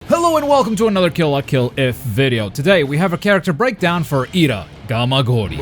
Hello and welcome to another Kill La Kill If video. Today we have a character breakdown for Ira, Gamagoori.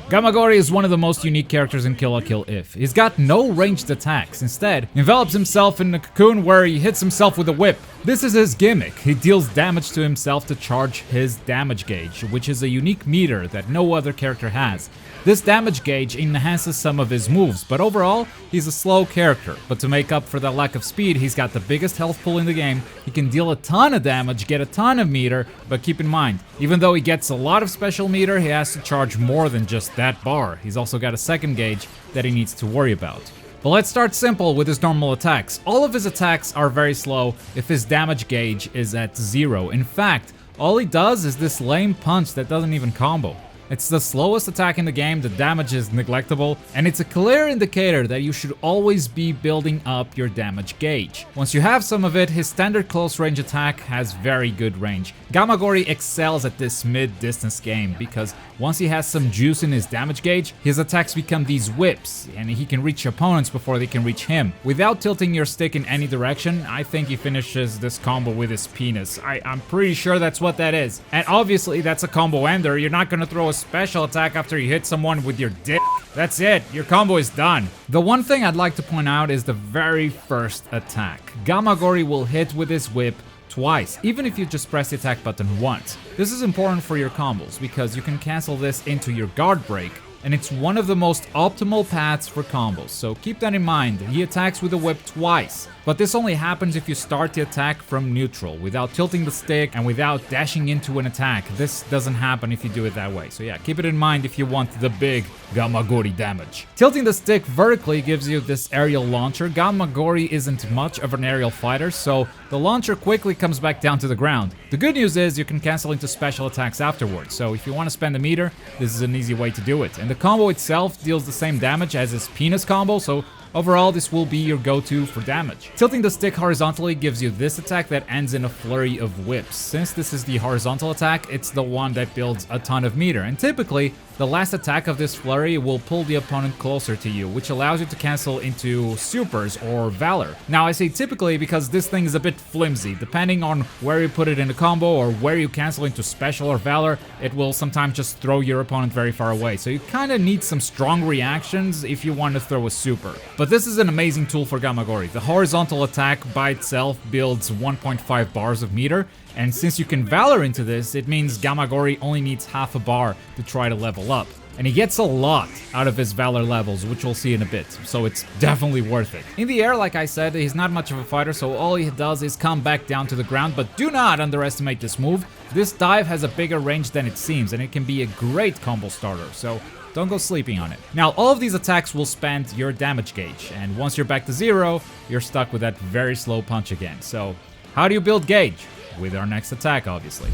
Gamagoori is one of the most unique characters in Kill La Kill If. He's got no ranged attacks. Instead, he envelops himself in a cocoon where he hits himself with a whip. This is his gimmick. He deals damage to himself to charge his damage gauge, which is a unique meter that no other character has. This damage gauge enhances some of his moves, but overall, he's a slow character. But to make up for that lack of speed, he's got the biggest health pool in the game. He can deal a ton of damage, get a ton of meter, but keep in mind, even though he gets a lot of special meter, he has to charge more than just that bar. He's also got a second gauge that he needs to worry about. But let's start simple with his normal attacks. All of his attacks are very slow if his damage gauge is at 0. In fact, all he does is this lame punch that doesn't even combo. It's the slowest attack in the game, the damage is neglectable, and it's a clear indicator that you should always be building up your damage gauge. Once you have some of it, his standard close range attack has very good range. Gamagoori excels at this mid-distance game because once he has some juice in his damage gauge, his attacks become these whips, and he can reach opponents before they can reach him. Without tilting your stick in any direction, I think he finishes this combo with his penis. I'm pretty sure that's what that is. And obviously that's a combo ender. You're not gonna throw a special attack after you hit someone with your dick. That's it, your combo is done. The one thing I'd like to point out is the very first attack. Gamagoori will hit with his whip twice, even if you just press the attack button once. This is important for your combos because you can cancel this into your guard break, and it's one of the most optimal paths for combos, so keep that in mind. He attacks with a whip twice, but this only happens if you start the attack from neutral, without tilting the stick and without dashing into an attack. This doesn't happen if you do it that way, so yeah, keep it in mind if you want the big Gamagoori damage. Tilting the stick vertically gives you this aerial launcher. Gamagoori isn't much of an aerial fighter, so the launcher quickly comes back down to the ground. The good news is you can cancel into special attacks afterwards, so if you want to spend a meter, this is an easy way to do it. And the combo itself deals the same damage as his penis combo, so overall, this will be your go-to for damage. Tilting the stick horizontally gives you this attack that ends in a flurry of whips. Since this is the horizontal attack, it's the one that builds a ton of meter, and typically, the last attack of this flurry will pull the opponent closer to you, which allows you to cancel into supers or valor. Now, I say typically because this thing is a bit flimsy. Depending on where you put it in the combo or where you cancel into special or valor, it will sometimes just throw your opponent very far away. So you kind of need some strong reactions if you want to throw a super. But this is an amazing tool for Gamagoori. The horizontal attack by itself builds 1.5 bars of meter, and since you can valor into this, it means Gamagoori only needs half a bar to try to level up. And he gets a lot out of his valor levels, which we'll see in a bit, so it's definitely worth it. In the air, like I said, he's not much of a fighter, so all he does is come back down to the ground, but do not underestimate this move. This dive has a bigger range than it seems, and it can be a great combo starter, so don't go sleeping on it. Now, all of these attacks will spend your damage gauge, and once you're back to 0, you're stuck with that very slow punch again. So, how do you build gauge? With our next attack, obviously.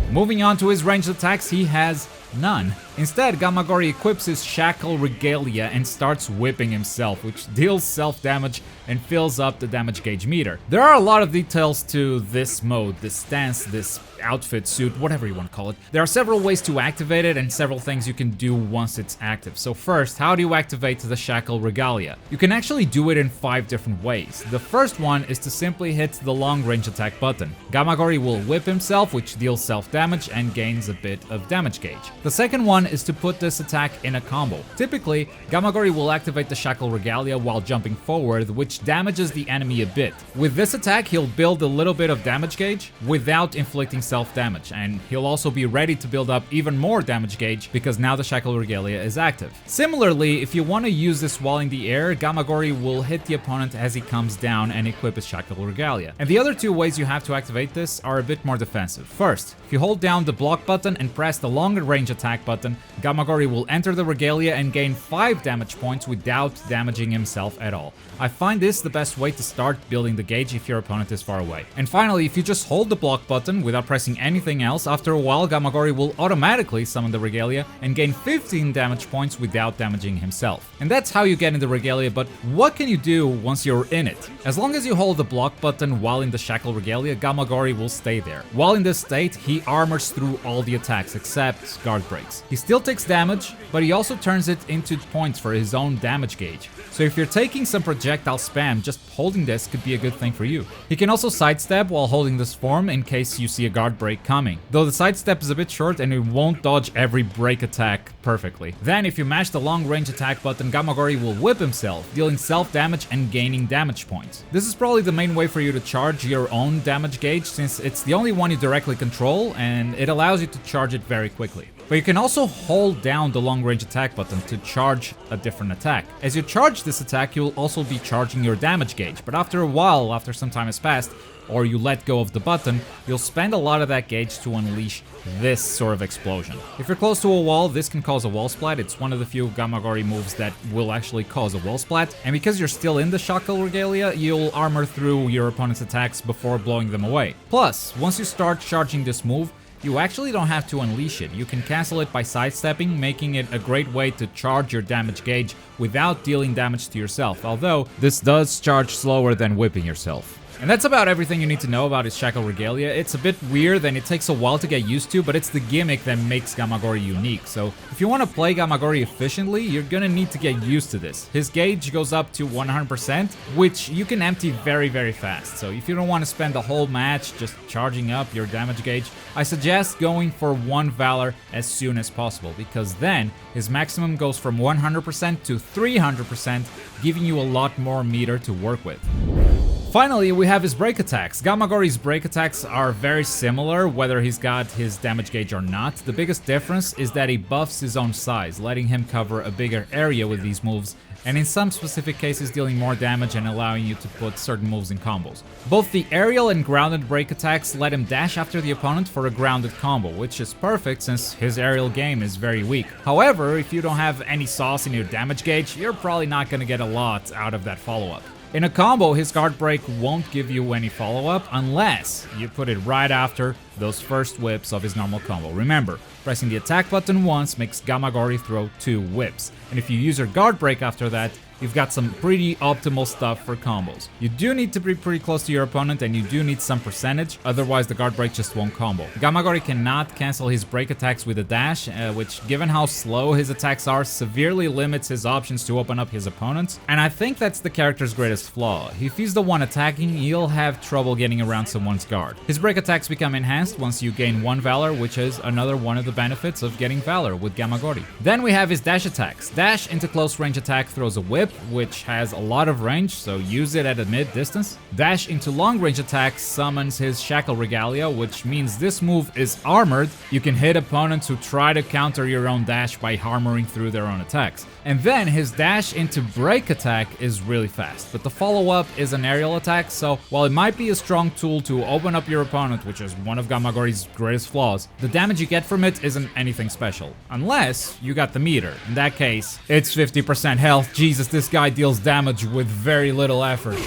Moving on to his ranged attacks, he has none. Instead, Gamagoori equips his Shackle Regalia and starts whipping himself, which deals self-damage and fills up the damage gauge meter. There are a lot of details to this mode, this stance, this outfit, suit, whatever you want to call it. There are several ways to activate it and several things you can do once it's active. So first, how do you activate the Shackle Regalia? You can actually do it in 5 different ways. The first one is to simply hit the long range attack button. Gamagoori will whip himself, which deals self-damage and gains a bit of damage gauge. The second one is to put this attack in a combo. Typically, Gamagoori will activate the Shackle Regalia while jumping forward, which damages the enemy a bit. With this attack, he'll build a little bit of damage gauge without inflicting self-damage, and he'll also be ready to build up even more damage gauge because now the Shackle Regalia is active. Similarly, if you want to use this while in the air, Gamagoori will hit the opponent as he comes down and equip his Shackle Regalia. And the other 2 ways you have to activate this are a bit more defensive. First, if you hold down the block button and press the longer range attack button, Gamagoori will enter the Regalia and gain 5 damage points without damaging himself at all. I find this the best way to start building the gauge if your opponent is far away. And finally, if you just hold the block button without pressing anything else, after a while Gamagoori will automatically summon the Regalia and gain 15 damage points without damaging himself. And that's how you get in the Regalia, but what can you do once you're in it? As long as you hold the block button while in the Shackle Regalia, Gamagoori will stay there. While in this state, he armors through all the attacks except guard breaks. He still takes damage, but he also turns it into points for his own damage gauge. So if you're taking some projectile spam, just holding this could be a good thing for you. He can also sidestep while holding this form in case you see a guard break coming, though the sidestep is a bit short and it won't dodge every break attack perfectly. Then if you mash the long range attack button, Gamagoori will whip himself, dealing self damage and gaining damage points. This is probably the main way for you to charge your own damage gauge, since it's the only one you directly control and it allows you to charge it very quickly. But you can also hold down the long range attack button to charge a different attack. As you charge this attack, you'll also be charging your damage gauge, but after a while, after some time has passed, or you let go of the button, you'll spend a lot of that gauge to unleash this sort of explosion. If you're close to a wall, this can cause a wall splat. It's one of the few Gamagoori moves that will actually cause a wall splat, and because you're still in the Shackle Regalia, you'll armor through your opponent's attacks before blowing them away. Plus, once you start charging this move, you actually don't have to unleash it. You can cancel it by sidestepping, making it a great way to charge your damage gauge without dealing damage to yourself, although this does charge slower than whipping yourself. And that's about everything you need to know about his Shackle Regalia. It's a bit weird and it takes a while to get used to, but it's the gimmick that makes Gamagoori unique. So if you want to play Gamagoori efficiently, you're gonna need to get used to this. His gauge goes up to 100%, which you can empty very, very fast. So if you don't want to spend the whole match just charging up your damage gauge, I suggest going for 1 Valor as soon as possible, because then his maximum goes from 100% to 300%, giving you a lot more meter to work with. Finally, we have his break attacks. Gamagoori's break attacks are very similar, whether he's got his damage gauge or not. The biggest difference is that he buffs his own size, letting him cover a bigger area with these moves, and in some specific cases dealing more damage and allowing you to put certain moves in combos. Both the aerial and grounded break attacks let him dash after the opponent for a grounded combo, which is perfect since his aerial game is very weak. However, if you don't have any sauce in your damage gauge, you're probably not gonna get a lot out of that follow-up. In a combo, his guard break won't give you any follow-up unless you put it right after those first whips of his normal combo. Remember, pressing the attack button once makes Gamagoori throw 2 whips, and if you use your guard break after that, you've got some pretty optimal stuff for combos. You do need to be pretty close to your opponent and you do need some percentage, otherwise the guard break just won't combo. Gamagoori cannot cancel his break attacks with a dash, which, given how slow his attacks are, severely limits his options to open up his opponents, and I think that's the character's greatest flaw. If he's the one attacking, he'll have trouble getting around someone's guard. His break attacks become enhanced once you gain 1 Valor, which is another one of the benefits of getting Valor with Gamagoori. Then we have his dash attacks. Dash into close range attack throws a whip, which has a lot of range, so use it at a mid distance. Dash into long range attack summons his Shackle Regalia, which means this move is armored. You can hit opponents who try to counter your own dash by armoring through their own attacks. And then his dash into break attack is really fast, but the follow-up is an aerial attack, so while it might be a strong tool to open up your opponent, which is one of Gamagoori's greatest flaws, the damage you get from it isn't anything special. Unless you got the meter. In that case, it's 50% health. Jesus, this guy deals damage with very little effort.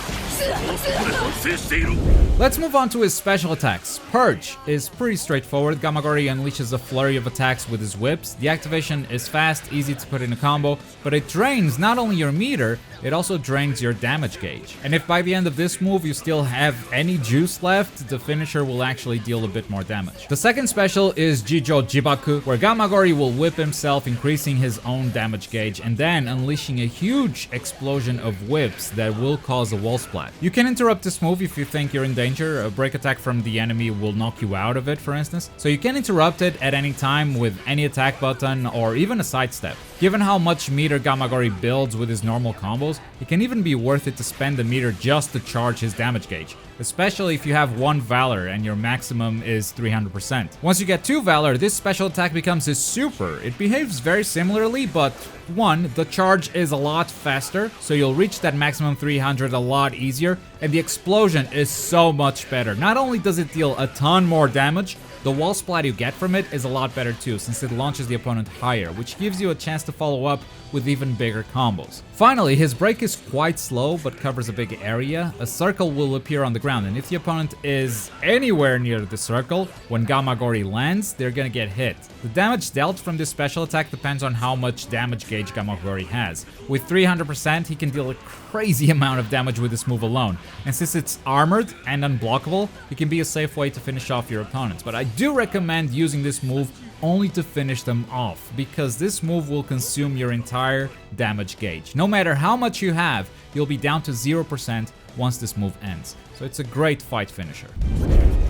Let's move on to his special attacks. Purge is pretty straightforward. Gamagoori unleashes a flurry of attacks with his whips. The activation is fast, easy to put in a combo, but it drains not only your meter, it also drains your damage gauge. And if by the end of this move you still have any juice left, the finisher will actually deal a bit more damage. The second special is Jijo Jibaku, where Gamagoori will whip himself, increasing his own damage gauge and then unleashing a huge explosion of whips that will cause a wall splat. You can interrupt this move if you think you're in danger. A break attack from the enemy will knock you out of it, for instance. So you can interrupt it at any time with any attack button or even a sidestep. Given how much meter Gamagoori builds with his normal combos, it can even be worth it to spend the meter just to charge his damage gauge, especially if you have 1 Valor and your maximum is 300%. Once you get 2 Valor, this special attack becomes his super. It behaves very similarly, but 1, the charge is a lot faster, so you'll reach that maximum 300 a lot easier, and the explosion is so much better. Not only does it deal a ton more damage, the wall splat you get from it is a lot better too, since it launches the opponent higher, which gives you a chance to follow up with even bigger combos. Finally, his break is quite slow but covers a big area. A circle will appear on the ground, and if the opponent is anywhere near the circle, when Gamagoori lands, they're gonna get hit. The damage dealt from this special attack depends on how much damage gauge Gamagoori has. With 300%, he can deal a crazy amount of damage with this move alone, and since it's armored and unblockable, it can be a safe way to finish off your opponents. But I do recommend using this move only to finish them off, because this move will consume your entire damage gauge. No matter how much you have, you'll be down to 0% once this move ends. So it's a great fight finisher.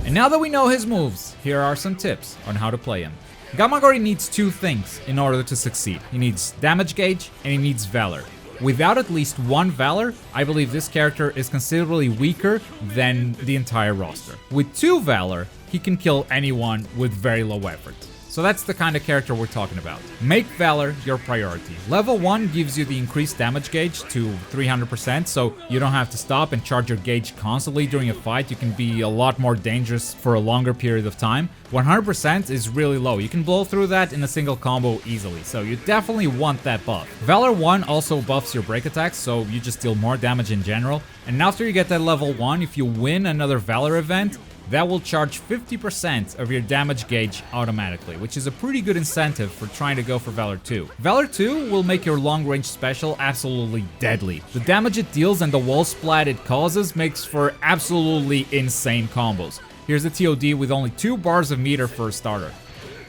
And now that we know his moves, here are some tips on how to play him. Gamagoori needs two things in order to succeed. He needs damage gauge and he needs Valor. Without at least one Valor, I believe this character is considerably weaker than the entire roster. With two Valor, he can kill anyone with very low effort. So that's the kind of character we're talking about. Make Valor your priority. Level 1 gives you the increased damage gauge to 300%, so you don't have to stop and charge your gauge constantly during a fight. You can be a lot more dangerous for a longer period of time. 100% is really low. You can blow through that in a single combo easily, so you definitely want that buff. Valor 1 also buffs your break attacks, so you just deal more damage in general. And after you get that level 1, if you win another Valor event, that will charge 50% of your damage gauge automatically, which is a pretty good incentive for trying to go for Valor 2. Valor 2 will make your long-range special absolutely deadly. The damage it deals and the wall splat it causes makes for absolutely insane combos. Here's the TOD with only 2 bars of meter for a starter.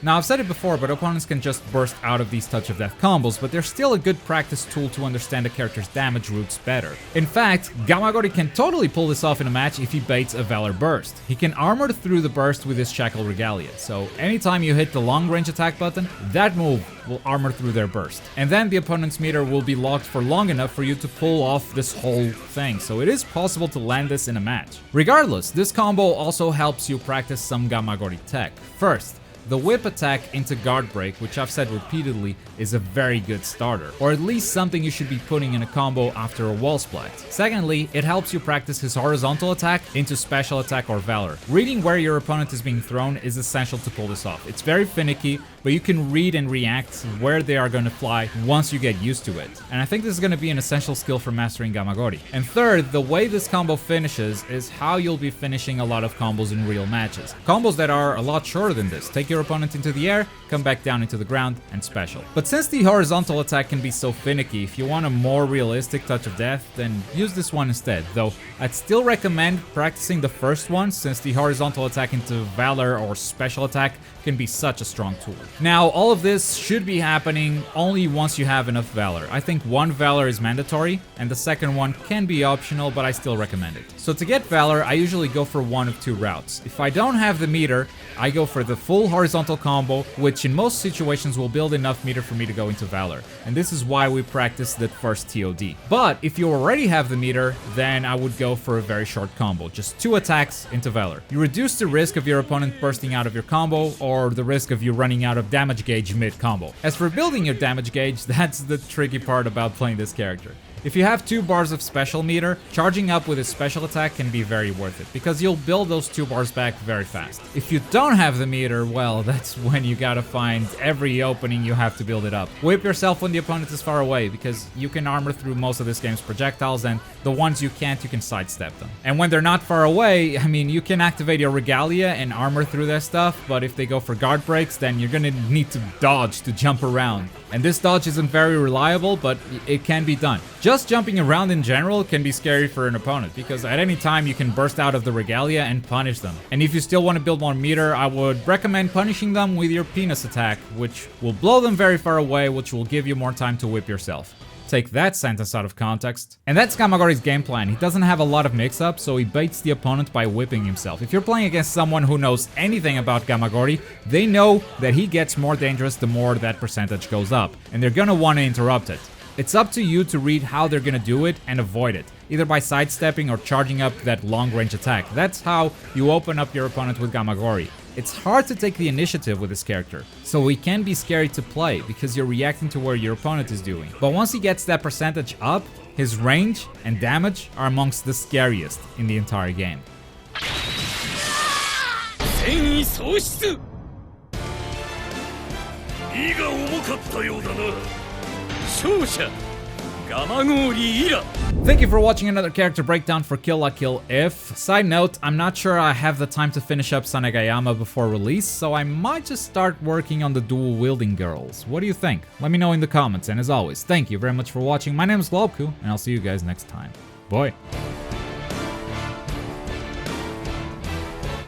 Now, I've said it before, but opponents can just burst out of these touch of death combos, but they're still a good practice tool to understand a character's damage routes better. In fact, Gamagoori can totally pull this off in a match if he baits a Valor burst. He can armor through the burst with his Shackle Regalia, so anytime you hit the long range attack button, that move will armor through their burst. And then the opponent's meter will be locked for long enough for you to pull off this whole thing, so it is possible to land this in a match. Regardless, this combo also helps you practice some Gamagoori tech. First, the whip attack into guard break, which I've said repeatedly, is a very good starter, or at least something you should be putting in a combo after a wall splat. Secondly, it helps you practice his horizontal attack into special attack or Valor. Reading where your opponent is being thrown is essential to pull this off. It's very finicky, but you can read and react where they are going to fly once you get used to it. And I think this is going to be an essential skill for mastering Gamagoori. And third, the way this combo finishes is how you'll be finishing a lot of combos in real matches. Combos that are a lot shorter than this. Take your opponent into the air, come back down into the ground, and special. But since the horizontal attack can be so finicky, if you want a more realistic touch of death, then use this one instead. Though, I'd still recommend practicing the first one, since the horizontal attack into Valor or special attack can be such a strong tool. Now, all of this should be happening only once you have enough Valor. I think one Valor is mandatory, and the second one can be optional, but I still recommend it. So to get Valor, I usually go for one of two routes. If I don't have the meter, I go for the full horizontal combo, which in most situations will build enough meter for me to go into Valor. And this is why we practice that first TOD. But if you already have the meter, then I would go for a very short combo, just 2 attacks into Valor. You reduce the risk of your opponent bursting out of your combo, or the risk of you running out of damage gauge mid-combo. As for building your damage gauge, that's the tricky part about playing this character. If you have 2 bars of special meter, charging up with his special attack can be very worth it, because you'll build those 2 bars back very fast. If you don't have the meter, well, that's when you gotta find every opening you have to build it up. Whip yourself when the opponent is far away, because you can armor through most of this game's projectiles, and the ones you can't, you can sidestep them. And when they're not far away, I mean, you can activate your Regalia and armor through their stuff, but if they go for guard breaks, then you're gonna need to dodge to jump around. And this dodge isn't very reliable, but it can be done. Just jumping around in general can be scary for an opponent, because at any time you can burst out of the Regalia and punish them. And if you still want to build more meter, I would recommend punishing them with your penis attack, which will blow them very far away, which will give you more time to whip yourself. Take that sentence out of context. And that's Gamagoori's game plan. He doesn't have a lot of mix-up, so he baits the opponent by whipping himself. If you're playing against someone who knows anything about Gamagoori, they know that he gets more dangerous the more that percentage goes up, and they're gonna want to interrupt it. It's up to you to read how they're gonna do it and avoid it, either by sidestepping or charging up that long-range attack. That's how you open up your opponent with Gamagoori. It's hard to take the initiative with this character, so he can be scary to play because you're reacting to where your opponent is doing. But once he gets that percentage up, his range and damage are amongst the scariest in the entire game. 勝者 Gamagoori Ira. Thank you for watching another character breakdown for Kill La Kill If. Side note, I'm not sure I have the time to finish up Sanegayama before release, so I might just start working on the dual wielding girls. What do you think? Let me know in the comments, and as always, thank you very much for watching. My name is Globku, and I'll see you guys next time. Bye.